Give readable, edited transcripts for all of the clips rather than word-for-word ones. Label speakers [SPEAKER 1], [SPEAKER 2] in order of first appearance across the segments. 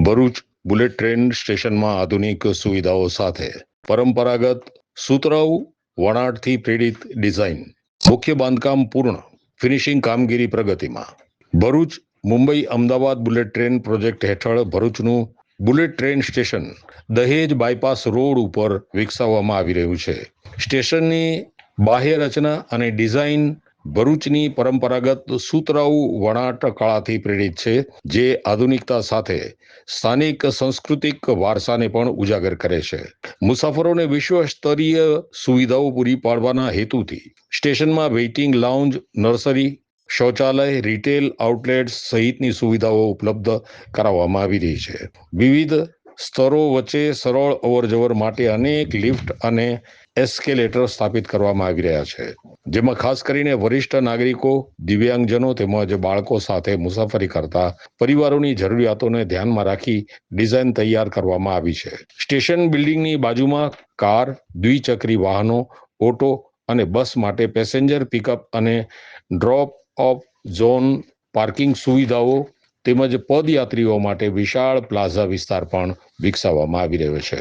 [SPEAKER 1] Bharuch bullet train સ્ટેશનમાં આધુનિક સુવિધાઓ સાથે પરંપરાગત સુતરાઉ વણાટથી પ્રેરિત ડિઝાઇન, મુખ્ય બાંધકામ પૂર્ણ, ફિનિશિંગ કામગીરી પ્રગતિમાં. Bharuch Mumbai Ahmedabad bullet train project હેઠળ ભરૂચનું બુલેટ ટ્રેન સ્ટેશન દહેજ બાયપાસ રોડ ઉપર વિકસાવવામાં આવી રહ્યું છે. સ્ટેશનની બાહ્ય રચના અને ડિઝાઇન ભરૂચની પરંપરાગત સુતરાઉ વણાટ કળાથી પ્રેરિત છે, જે આધુનિકતા સાથે સ્થાનિક સાંસ્કૃતિક વારસાને પણ ઉજાગર કરે છે. મુસાફરોને વિશ્વ સ્તરીય સુવિધાઓ પૂરી પાડવાના હેતુથી સ્ટેશનમાં વેઇટિંગ લાઉન્જ, નર્સરી, શૌચાલય, રિટેલ આઉટલેટ્સ સહિતની સુવિધાઓ ઉપલબ્ધ કરાવવામાં આવી રહી છે. વિવિધ સ્તરો વચ્ચે સરળ અવરજવર માટે અનેક લિફ્ટ અને એસ્કેલેટર સ્થાપિત કરવામાં આવી રહ્યા છે, જેમાં ખાસ કરીને વરિષ્ઠ નાગરિકો, દિવ્યાંગજનો તેમજ બાળકો સાથે મુસાફરી કરતા પરિવારોની જરૂરિયાતોને ધ્યાનમાં રાખી ડિઝાઇન તૈયાર કરવામાં આવી છે. સ્ટેશન બિલ્ડિંગની બાજુમાં કાર, દ્વિચક્રી વાહનો, ઓટો અને બસ માટે પેસેન્જર પિકઅપ અને ડ્રોપ ઓફ ઝોન, પાર્કિંગ સુવિધાઓ તેમજ પદયાત્રીઓ માટે વિશાળ પ્લાઝા વિસ્તાર પણ વિકસાવવામાં આવી રહ્યો છે.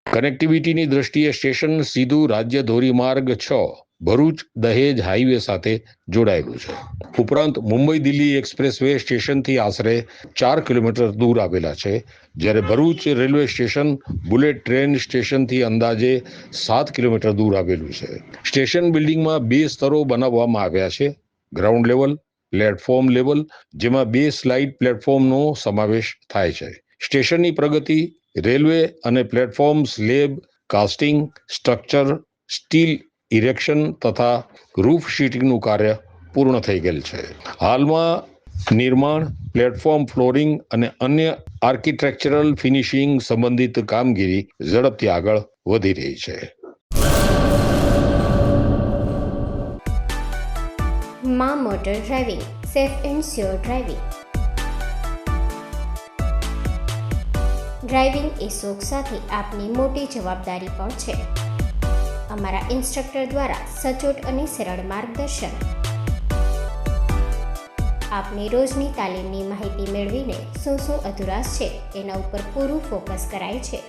[SPEAKER 1] કનેક્ટિવિટીની દ્રષ્ટિએ સ્ટેશન સીધું રાજ્ય ધોરીમાર્ગ 6 ભરૂચ દહેજ હાઈવે સાથે જોડાયેલું છે. ઉપરાંત મુંબઈ દિલ્હી એક્સપ્રેસ વે સ્ટેશનથી આશરે 4 કિલોમીટર દૂર આવેલા છે, જ્યારે Bharuch railway station bullet train સ્ટેશનથી અંદાજે 7 કિલોમીટર દૂર આવેલું છે. સ્ટેશન બિલ્ડિંગમાં 2 સ્તરો બનાવવામાં આવ્યા છે: ગ્રાઉન્ડ લેવલ, પ્લેટફોર્મ લેવલ, જેમાં 2 સ્લાઇડ પ્લેટફોર્મનો સમાવેશ થાય છે. સ્ટેશનની પ્રગતિ રેલવે અને platform slab, casting, structure, steel erection તથા રૂફ શીટિંગનું કાર્ય પૂર્ણ થઈ ગયેલ છે. હાલમાં નિર્માણ, પ્લેટફોર્મ ફ્લોરિંગ અને અન્ય આર્કિટેક્ચરલ ફિનિશિંગ સંબંધિત કામગીરી ઝડપથી આગળ વધી રહી છે.
[SPEAKER 2] માં motor driving, safe and sure driving. Driving એ શોખ સાથે આપની મોટી જવાબદારી પણ છે. અમારા ઇન્સ્ટ્રક્ટર દ્વારા સચોટ અને સરળ માર્ગદર્શન. આપની રોજની તાલીમની માહિતી મેળવીને શું અધુરાશ છે એના ઉપર પૂરું ફોકસ કરાય છે.